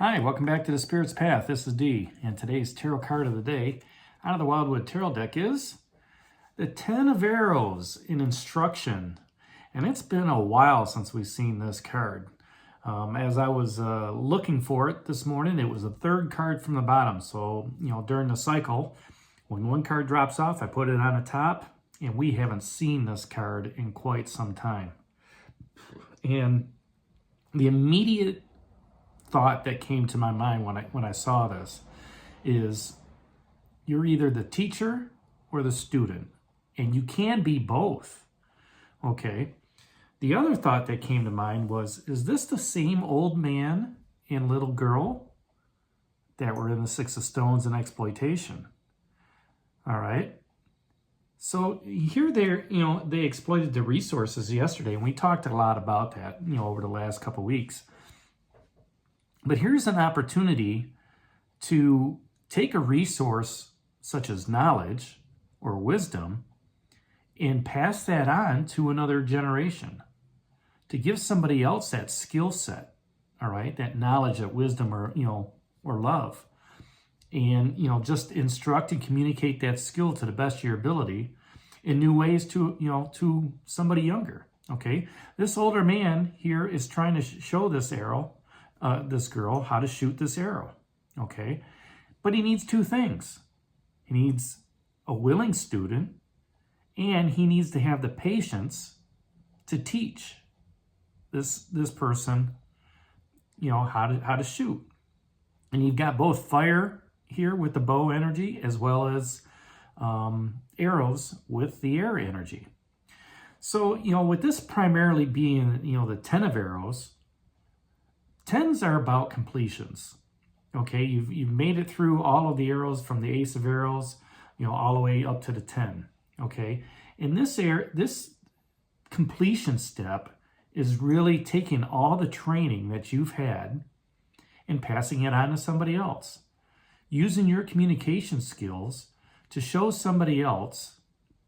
Hi, welcome back to the Spirit's Path. This is Dee, and today's tarot card of the day out of the Wildwood Tarot deck is the Ten of Arrows in Instruction. And it's been a while since we've seen this card. As I was looking for it this morning, it was the third card from the bottom. So, during the cycle, when one card drops off, I put it on the top, and we haven't seen this card in quite some time. And the immediate thought that came to my mind when I saw this is you're either the teacher or the student, and you can be both. Okay. The other thought that came to mind was, is this the same old man and little girl that were in the Six of Stones and exploitation? All right. So here they exploited the resources yesterday, and we talked a lot about that, over the last couple of weeks. But here's an opportunity to take a resource such as knowledge or wisdom and pass that on to another generation, to give somebody else that skill set, all right, that knowledge, that wisdom, or love, and just instruct and communicate that skill to the best of your ability in new ways to somebody younger. Okay, this older man here is trying to show this girl how to shoot this arrow. Okay, but he needs two things. He needs a willing student, and he needs to have the patience to teach this person how to shoot. And you've got both fire here with the bow energy, as well as arrows with the air energy. So with this primarily being the Ten of Arrows, tens are about completions. Okay, you've made it through all of the arrows from the Ace of Arrows, all the way up to the 10. Okay, and this completion step is really taking all the training that you've had and passing it on to somebody else, using your communication skills to show somebody else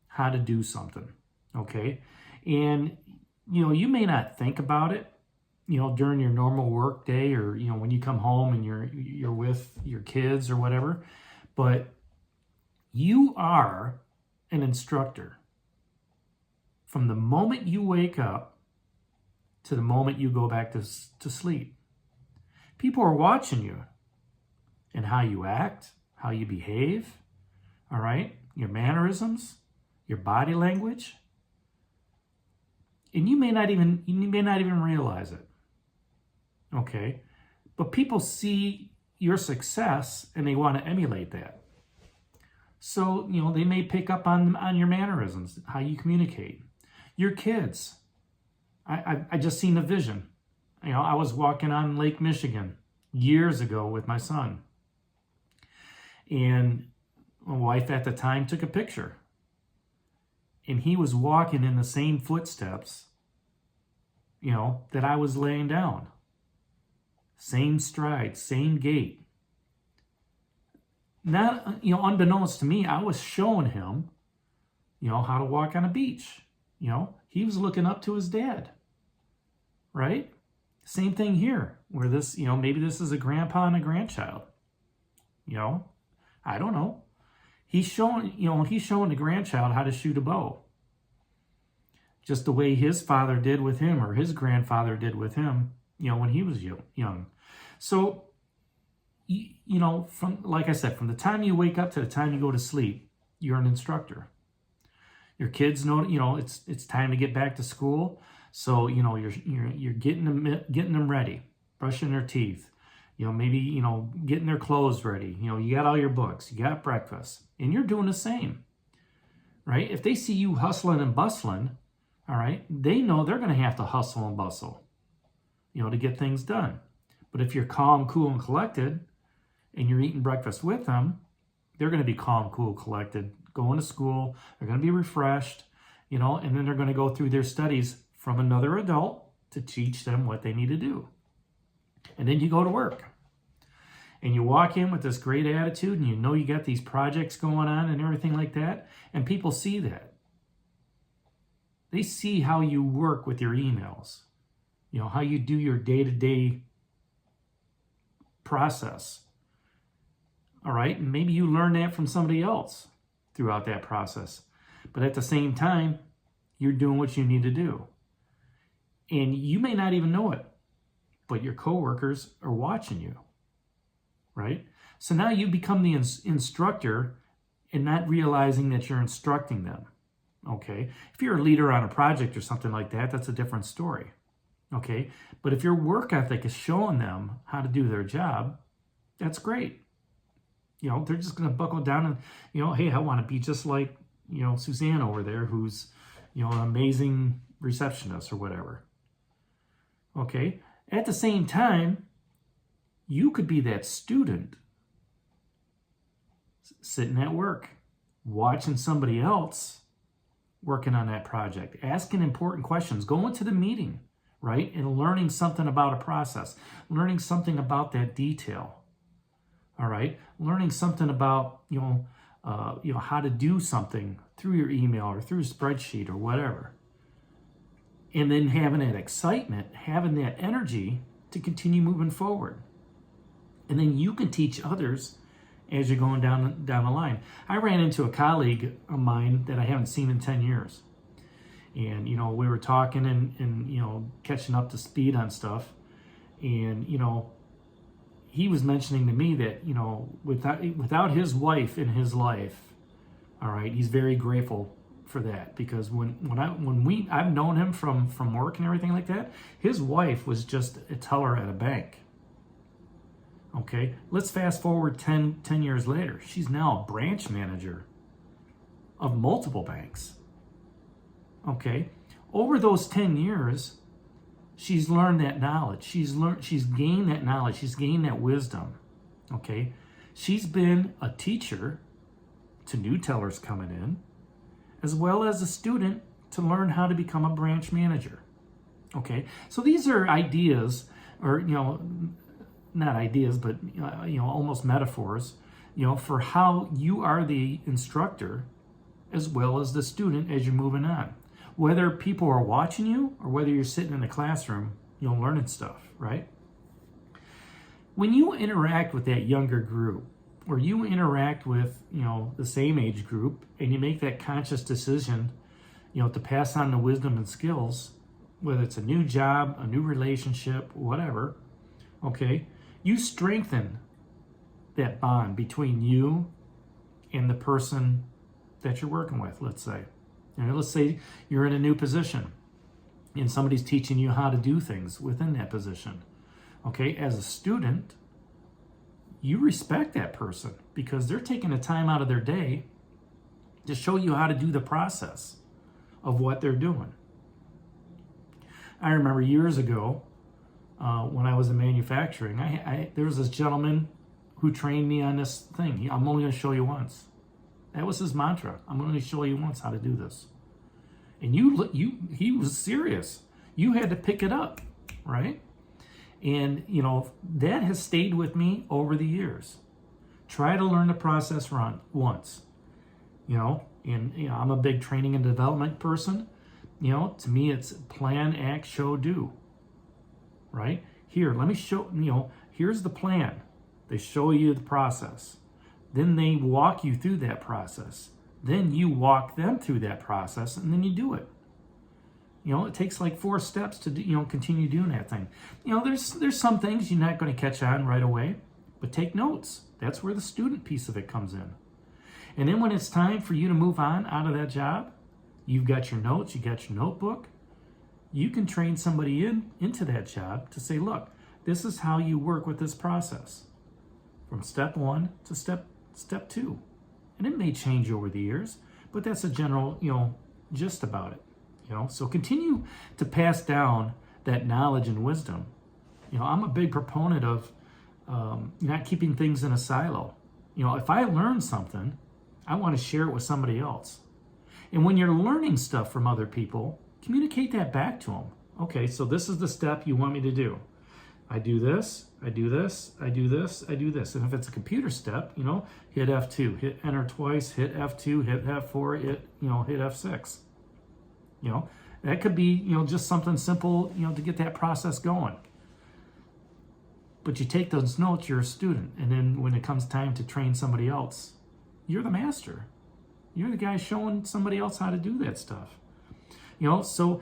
how to do something. Okay, and you may not think about it during your normal work day, or when you come home and you're with your kids or whatever, but you are an instructor from the moment you wake up to the moment you go back to sleep. People are watching you and how you act, how you behave, all right, your mannerisms, your body language, and you may not even realize it. Okay, but people see your success and they want to emulate that. So, they may pick up on your mannerisms, how you communicate. Your kids. I just seen a vision. I was walking on Lake Michigan years ago with my son. And my wife at the time took a picture. And he was walking in the same footsteps, that I was laying down. Same stride, same gait. Not, unbeknownst to me, I was showing him, how to walk on a beach. He was looking up to his dad, right? Same thing here, where this, maybe this is a grandpa and a grandchild. I don't know. He's showing the grandchild how to shoot a bow. Just the way his father did with him, or his grandfather did with him, when he was young. So, like I said, from the time you wake up to the time you go to sleep, you're an instructor. Your kids know, it's time to get back to school. So, you're getting them ready, brushing their teeth, maybe, getting their clothes ready. You got all your books, you got breakfast, and you're doing the same, right? If they see you hustling and bustling, all right, they know they're going to have to hustle and bustle, to get things done. But if you're calm, cool, and collected, and you're eating breakfast with them, they're going to be calm, cool, collected, going to school, they're going to be refreshed, and then they're going to go through their studies from another adult to teach them what they need to do. And then you go to work. And you walk in with this great attitude, and you got these projects going on and everything like that, and people see that. They see how you work with your emails, how you do your day-to-day process. All right, and maybe you learn that from somebody else throughout that process. But at the same time, you're doing what you need to do. And you may not even know it, but your coworkers are watching you, right? So now you become the instructor and not realizing that you're instructing them, okay? If you're a leader on a project or something like that, that's a different story, okay? But if your work ethic is showing them how to do their job, that's great. You know, they're just going to buckle down and, you know, hey, I want to be just like, you know, Suzanne over there who's, you know, an amazing receptionist or whatever. Okay? At the same time, you could be that student sitting at work, watching somebody else working on that project, asking important questions, going to the meeting, right? And learning something about a process, learning something about that detail. All right, learning something about how to do something through your email or through a spreadsheet or whatever, and then having that excitement, having that energy to continue moving forward, and then you can teach others as you're going down the line. I ran into a colleague of mine that I haven't seen in 10 years, and you know we were talking and you know catching up to speed on stuff, and you know. He was mentioning to me that, you know, without his wife in his life, all right, he's very grateful for that, because I've known him from work and everything like that. His wife was just a teller at a bank. Okay, let's fast forward 10 years later. She's now a branch manager of multiple banks. Okay, over those 10 years. She's learned that knowledge. She's gained that knowledge. She's gained that wisdom. Okay? She's been a teacher to new tellers coming in, as well as a student to learn how to become a branch manager. Okay? So these are ideas, or, you know, not ideas, but, you know, almost metaphors, you know, for how you are the instructor as well as the student as you're moving on. Whether people are watching you or whether you're sitting in the classroom, you know, learning stuff, right? When you interact with that younger group, or you interact with, you know, the same age group, and you make that conscious decision, you know, to pass on the wisdom and skills, whether it's a new job, a new relationship, whatever, okay, you strengthen that bond between you and the person that you're working with, let's say. You know, let's say you're in a new position and somebody's teaching you how to do things within that position. Okay, as a student, you respect that person because they're taking the time out of their day to show you how to do the process of what they're doing. I remember years ago when I was in manufacturing, there was this gentleman who trained me on this thing. I'm only going to show you once. That was his mantra. I'm going to show you once how to do this. And he was serious. You had to pick it up, right? And, you know, that has stayed with me over the years. Try to learn the process once, you know, and, you know, I'm a big training and development person. You know, to me, it's plan, act, show, do, right? Here, let me show, you know, here's the plan. They show you the process. Then they walk you through that process. Then you walk them through that process, and then you do it. You know, it takes like 4 steps to, you know, continue doing that thing. You know, there's some things you're not going to catch on right away, but take notes. That's where the student piece of it comes in. And then when it's time for you to move on out of that job, you've got your notes, you got your notebook. You can train somebody into that job to say, look, this is how you work with this process. From step 1 to step 2. And it may change over the years, but that's a general, you know, gist about it. You know, so continue to pass down that knowledge and wisdom. You know, I'm a big proponent of not keeping things in a silo. You know, if I learn something, I want to share it with somebody else. And when you're learning stuff from other people, communicate that back to them. Okay, so this is the step you want me to do. I do this, I do this, I do this, I do this. And if it's a computer step, you know, hit F2, hit enter twice, hit F2, hit F4, hit F6. You know, that could be, you know, just something simple, you know, to get that process going. But you take those notes, you're a student. And then when it comes time to train somebody else, you're the master. You're the guy showing somebody else how to do that stuff. So,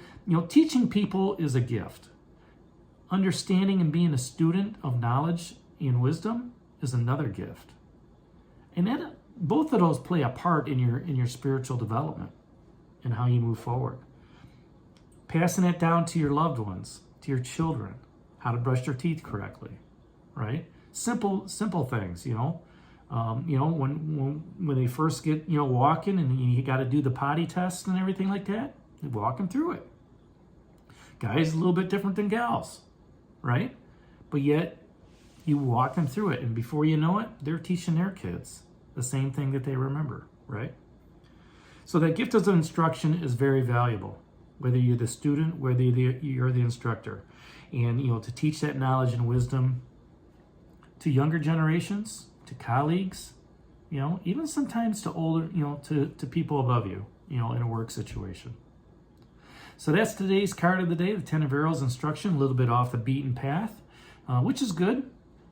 teaching people is a gift. Understanding and being a student of knowledge and wisdom is another gift. And then both of those play a part in your spiritual development and how you move forward. Passing it down to your loved ones, to your children, how to brush their teeth correctly, right? Simple things, when they first get, walking and you got to do the potty test and everything like that, you walk them through it. Guys, a little bit different than gals, right? But yet you walk them through it, and before you know it, they're teaching their kids the same thing that they remember, right? So that gift of instruction is very valuable, whether you're the student, whether you're the instructor. And, to teach that knowledge and wisdom to younger generations, to colleagues, even sometimes to older, to people above you, in a work situation. So that's today's card of the day, the Ten of Arrows instruction, a little bit off the beaten path, which is good.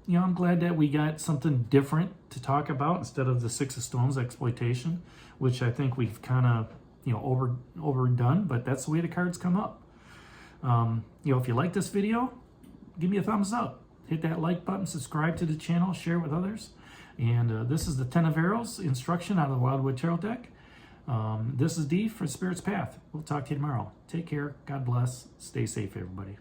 I'm glad that we got something different to talk about instead of the Six of Stones exploitation, which I think we've kind of, overdone, but that's the way the cards come up. If you like this video, give me a thumbs up. Hit that like button, subscribe to the channel, share with others. And this is the Ten of Arrows instruction out of the Wildwood Tarot deck. This is Dee for Spirit's Path. We'll talk to you tomorrow. Take care. God bless. Stay safe, everybody.